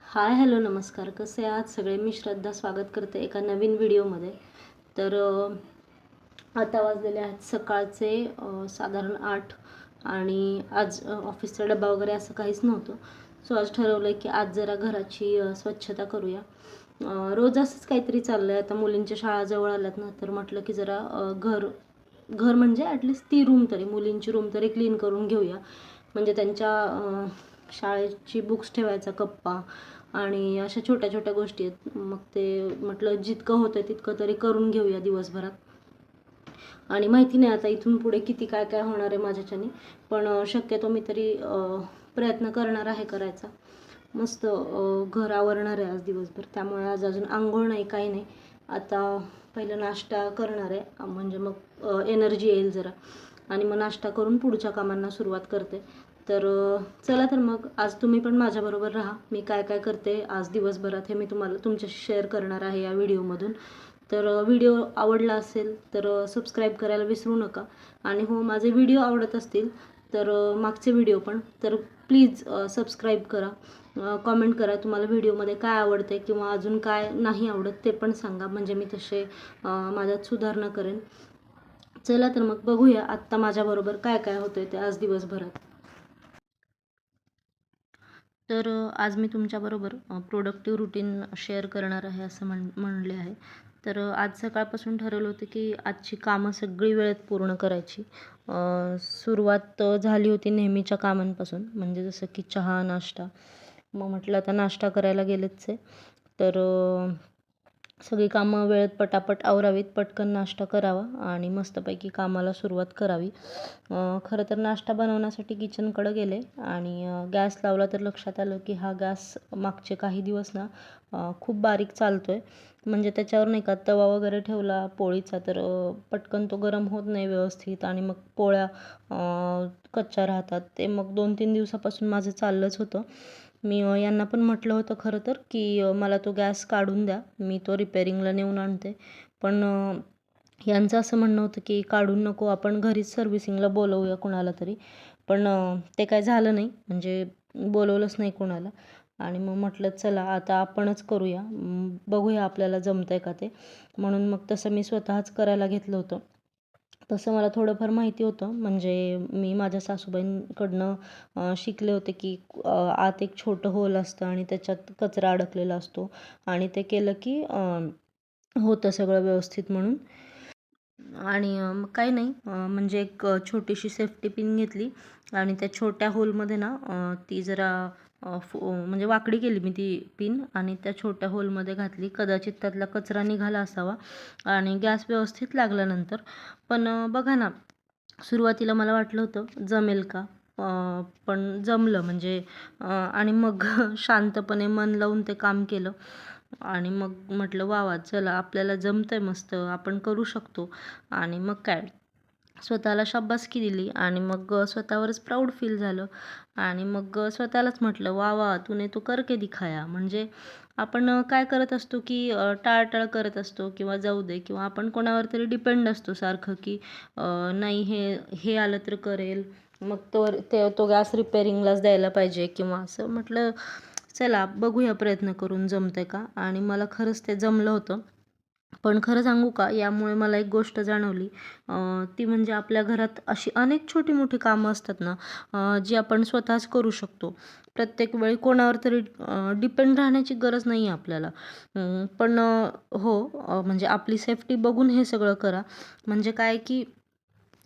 Hi hello नमस्कार. कसे आहात सगळे? मी श्रद्धा स्वागत करते एका नवीन व्हिडिओमध्ये. तर आता वाजलेले आहेत सकाळचे साधारण 8 आणि आज ऑफिसचा डबा वगैरे असं काहीच नव्हतं. सो आज ठरवलं आहे की आज जरा घराची स्वच्छता करूया. रोज असंच काहीतरी चाललं आहे. आता मुलींच्या शाळा जवळ आल्यात ना, तर म्हटलं की जरा घर घर म्हणजे ॲटलिस्ट ती रूम तरी, मुलींची रूम तरी क्लीन करून घेऊया. म्हणजे त्यांच्या शाळेची बुक्स ठेवायचा कप्पा आणि अशा छोट्या छोट्या गोष्टी आहेत. मग ते म्हटलं जितकं होतं तितकं तरी करून घेऊया दिवसभरात. आणि माहिती नाही आता इथून पुढे किती काय काय होणार आहे माझ्याच्याने, पण शक्यतो मी तरी प्रयत्न करणार आहे करायचा. मस्त घर आवरणार आहे आज दिवसभर. त्यामुळे आज अजून अंघोळ नाही, काही नाही. आता पहिलं नाश्ता करणार आहे, म्हणजे मग एनर्जी येईल जरा, आणि मग नाश्ता करून पुढच्या कामांना सुरुवात करते. तर चला तर मग आज तुम्ही पण माझ्याबरोबर राहा. मी काय काय करते आज दिवसभरात हे मी तुम्हाला तुमच्याशी शेअर करणार आहे या व्हिडिओमधून. तर व्हिडिओ आवडला असेल तर सबस्क्राईब करायला विसरू नका. आणि हो, माझे व्हिडिओ आवडत असतील तर मागचे व्हिडिओ पण, तर प्लीज सबस्क्राईब करा. कॉमेंट करा तुम्हाला व्हिडिओमध्ये काय आवडते किंवा अजून काय नाही आवडत ते पण सांगा, म्हणजे मी तसे माझ्यात सुधारणा करेन. चला तर मग बघूया आत्ता माझ्याबरोबर काय काय होतंय ते आज दिवसभरात. तर आज मी तुमच्याबरोबर प्रोडक्टिव्ह रुटीन शेअर करणार आहे असं म्हणले आहे. तर आज सकाळपासून ठरवलं होतं की आजची कामं सगळी वेळेत पूर्ण करायची. सुरुवात झाली होती नेहमीच्या कामांपासून, म्हणजे जसं की चहा नाश्ता. मग म्हटलं आता नाश्ता करायला गेलेच आहे, तर सगळी कामं वेळेत पटापट आवरावीत, पटकन नाश्ता करावा आणि मस्तपैकी कामाला सुरुवात करावी. खरं तर नाश्ता बनवण्यासाठी किचनकडं गेले आणि गॅस लावला तर लक्षात आलं की हा गॅस मागचे काही दिवस ना खूप बारीक चालतो आहे. म्हणजे त्याच्यावर नाही का तवा वगैरे ठेवला पोळीचा तर पटकन तो गरम होत नाही व्यवस्थित आणि मग पोळ्या कच्च्या राहतात. ते मग 2-3 दिवसापासून माझं चाललंच होतं. मी यांना पण म्हटलं होतं खरं तर की मला तो गॅस काढून द्या, मी तो रिपेरिंगला नेऊन आणते. पण यांचं असं म्हणणं होतं की काढून नको, आपण घरीच सर्व्हिसिंगला बोलवूया कुणाला तरी. पण ते काय झालं नाही, म्हणजे बोलवलंच नाही कोणाला. आणि मग म्हटलं चला आता आपणच करूया, बघूया आपल्याला जमतं आहे का ते. म्हणून मग तसं मी स्वतःच करायला घेतलं होतं. तसं मला थोडंफार माहिती होतं, म्हणजे मी माझ्या सासूबाईंकडनं शिकले होते की आत एक छोटं होल असतं आणि त्याच्यात कचरा अडकलेला असतो आणि ते केलं की होतं सगळं व्यवस्थित म्हणून. आणि मग काही नाही, म्हणजे एक छोटीशी सेफ्टी पिन घेतली आणि त्या छोट्या होलमध्ये ना ती जरा म्हणजे वाकडी केली मी ती पिन आणि त्या छोट्या होलमध्ये घातली. कदाचित त्यातला कचरा निघाला असावा आणि गॅस व्यवस्थित लागला नंतर. पण बघा ना, सुरुवातीला मला वाटलं होतं जमेल का, पण जमलं म्हणजे. आणि मग शांतपणे मन लावून ते काम केलं आणि मग म्हटलं वा वा, चला आपल्याला जमतंय मस्त, आपण करू शकतो. आणि मग काय, स्वतःला शाबासकी दिली आणि मग स्वतःवरच प्राऊड फील झालं. आणि मग स्वतःलाच म्हटलं वा वा, तूने तो करके दिखाया. म्हणजे आपण काय करत असतो की टाळाटाळ करत असतो किंवा जाऊ दे, किंवा आपण कोणावर तरी डिपेंड असतो सारखं की नाही हे हे आलं तर करेल, मग तो गॅस रिपेरिंगलाच द्यायला पाहिजे किंवा असं. म्हटलं चला बघूया प्रयत्न करून जमतंय का, आणि मला खरंच ते जमलं होतं. पण खरं सांगू का, यामुळे मला एक गोष्ट जाणवली, ती म्हणजे आपल्या घरात अशी अनेक छोटी मोठी कामं असतात ना, जी आपण स्वतःच करू शकतो. प्रत्येक वेळी कोणावर तरी डिपेंड राहण्याची गरज नाही आहे आपल्याला. पण हो, म्हणजे आपली सेफ्टी बघून हे सगळं करा. म्हणजे काय की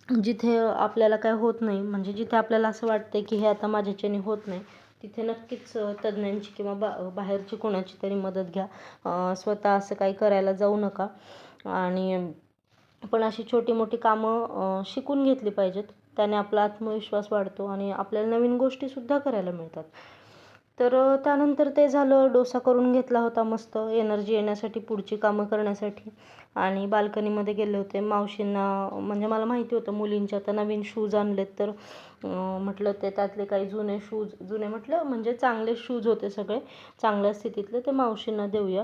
जिथे आपल्याला काय होत नाही, म्हणजे जिथे आपल्याला असं वाटतं की हे आता माझ्याच्याने होत नाही, तिथे नक्कीच तज्ज्ञांची किंवा बाहेरची कोणाची तरी मदत घ्या. स्वतः असं काही करायला जाऊ नका. आणि पण अशी छोटी मोठी कामं शिकून घेतली पाहिजेत. त्याने आपला आत्मविश्वास वाढतो आणि आपल्याला नवीन गोष्टीसुद्धा करायला मिळतात. तर त्यानंतर ते झालं, डोसा करून घेतला होता मस्त एनर्जी येण्यासाठी, पुढची कामं करण्यासाठी. आणि बाल्कनीमध्ये गेले होते मावशींना, म्हणजे मला माहिती होतं मुलींचे आता नवीन शूज आणलेत, तर म्हटलं ते त्यातले काही जुने म्हटलं म्हणजे चांगले शूज होते सगळे, चांगल्या स्थितीतले, ते मावशींना देऊया.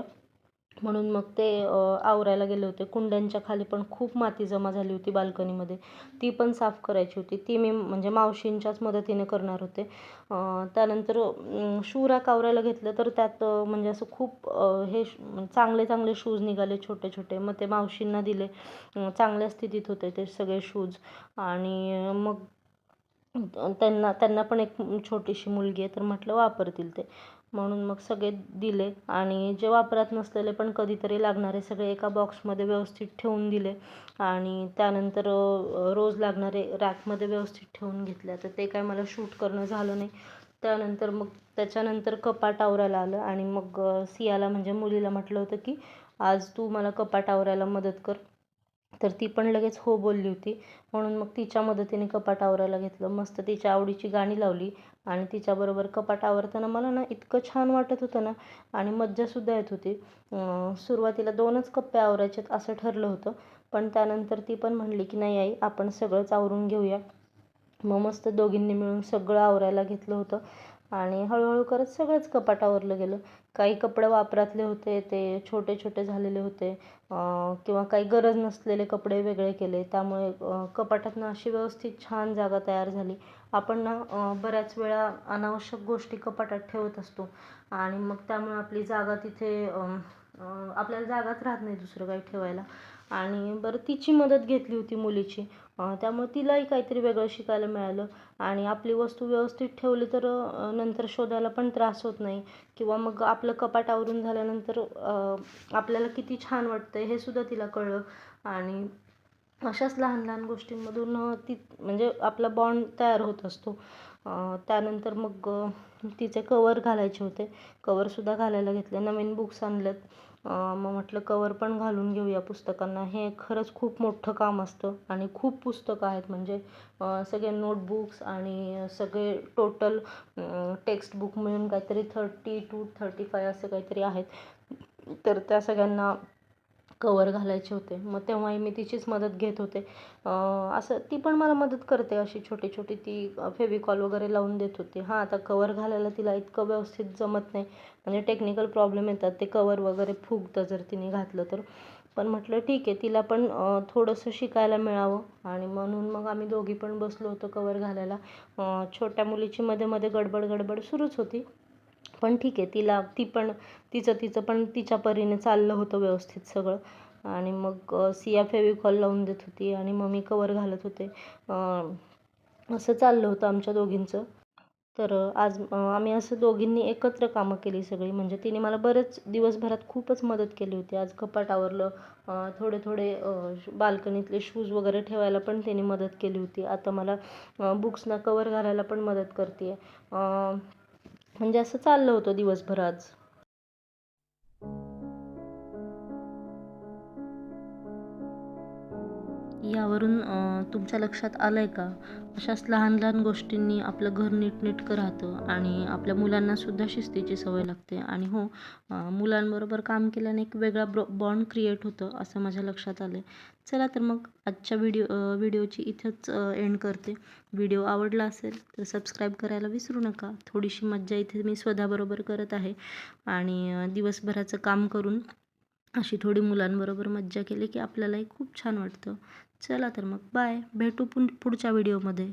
म्हणून मग ते आवरायला गेले होते. कुंड्यांच्या खाली पण खूप माती जमा झाली होती बाल्कनीमध्ये, ती पण साफ करायची होती. ती मी म्हणजे मावशींच्याच मदतीने करणार होते. त्यानंतर शू रॅक आवरायला घेतलं तर त्यात म्हणजे असं खूप चांगले चांगले शूज निघाले छोटे छोटे. मग ते मावशींना दिले. चांगल्या स्थितीत होते ते सगळे शूज. आणि मग त्यांना पण एक छोटीशी मुलगी आहे, तर म्हटलं वापरतील ते, म्हणून मग सगळे दिले. आणि जे वापरात नसलेले पण कधीतरी लागणारे सगळे एका बॉक्समध्ये व्यवस्थित ठेवून दिले. आणि त्यानंतर रोज लागणारे रॅकमध्ये व्यवस्थित ठेवून घेतले. तर ते काय मला शूट करणं झालं नाही. त्याच्यानंतर कपाट आवरायला आलं. आणि मग सियाला म्हणजे मुलीला म्हटलं होतं की आज तू मला कपाट आवरायला मदत कर. तर ती पण लगेच हो बोलली होती. म्हणून मग तिच्या मदतीने कपाट आवरायला घेतलं. मस्त तिच्या आवडीची गाणी लावली आणि तिच्याबरोबर कपाट आवरताना मला ना इतकं छान वाटत होतं ना, आणि मज्जासुद्धा येत होती. सुरुवातीला 2च कप्पे आवरायचेत असं ठरलं होतं, पण त्यानंतर ती पण म्हणली की नाही आई, आपण सगळंच आवरून घेऊया. मग मस्त दोघींनी मिळून सगळं आवरायला घेतलं होतं. आणि हळूहळू करत सगळंच कपाट आवरलं गेलं. काही कपडे वापरातले होते ते छोटे छोटे झालेले होते, किंवा काही गरज नसलेले कपडे वेगळे केले. त्यामुळे कपाटातनं अशी व्यवस्थित छान जागा तयार झाली. आपण ना बऱ्याच वेळा अनावश्यक गोष्टी कपाटात ठेवत असतो, आणि मग त्यामुळे आपली जागा तिथे आपल्याला जागाच राहत नाही दुसरं काही ठेवायला. आणि बरं, तिची मदत घेतली होती मुलीची, त्यामुळे तिलाही काहीतरी वेगळं शिकायला मिळालं. आणि आपली वस्तू व्यवस्थित ठेवली तर नंतर शोधायला पण त्रास होत नाही, किंवा मग आपलं कपाट आवरून झाल्यानंतर आपल्याला किती छान वाटतं हे सुद्धा तिला कळलं. आणि अशाच लहान लहान गोष्टींमधून ती म्हणजे आपला बॉन्ड तयार होत असतो. त्यानंतर मग तिचे कवर घालायचे होते. कवरसुद्धा घालायला घेतले. नवीन बुक्स आणलेत. मग म्हटलं कवर पण घालून घेऊया पुस्तकांना. हे खरंच खूप मोठं काम असतं आणि खूप पुस्तकं आहेत. म्हणजे सगळे नोटबुक्स आणि सगळे टोटल टेक्स्टबुक मिळून काहीतरी 30 to 35 असं काहीतरी आहेत. तर त्या सगळ्यांना कवर घालायचे होते. मग तेव्हाही मी तिचीच मदत घेत होते. असं ती पण मला मदत करते अशी छोटी छोटी. ती फेविकॉल वगैरे लावून देत होती. हां, आता कवर घालायला तिला इतकं व्यवस्थित जमत नाही, म्हणजे टेक्निकल प्रॉब्लेम येतात, ते कवर वगैरे फुगतं जर तिने घातलं तर. पण म्हटलं ठीक आहे, तिला पण थोडंसं शिकायला मिळावं, आणि म्हणून मग आम्ही दोघी पण बसलो होतो कवर घालायला. छोट्या मुलीची मध्ये मध्ये गडबड सुरूच होती, पण ठीक आहे, ती पण तिचं पण तिच्या परीने चाललं होतं व्यवस्थित सगळं. आणि मग सिया फेविकॉल लावून देत होती आणि मग मी कवर घालत होते. असं चाललं होतं आमच्या दोघींचं. तर आज आम्ही असं दोघींनी एकत्र कामं केली सगळी. म्हणजे तिने मला बरेच दिवसभरात खूपच मदत केली होती. आज कपाट आवरलं, थोडे थोडे बाल्कनीतले शूज वगैरे ठेवायला पण तिने मदत केली होती. आता मला बुक्सना कवर घालायला पण मदत करते. म्हणजे असं चाललं होतं दिवसभर आज. यावरून तुमच्या लक्षात आलं आहे का, अशाच लहान लहान गोष्टींनी आपलं घर नीटनेटकं राहतं आणि आपल्या मुलांनासुद्धा शिस्तीची सवय लागते. आणि हो, मुलांबरोबर काम केल्याने एक वेगळा बॉन्ड क्रिएट होतं असं माझ्या लक्षात आलं आहे. चला तर मग आजच्या व्हिडिओची इथंच एंड करते. व्हिडिओ आवडला असेल तर सबस्क्राईब करायला विसरू नका. थोडीशी मज्जा इथे मी स्वतःबरोबर करत आहे, आणि दिवसभराचं काम करून अशी थोडी मुलांबरोबर मज्जा केली की आपल्यालाही खूप छान वाटतं. चला तर मग बाय, भेटू पुढच्या व्हिडिओमध्ये.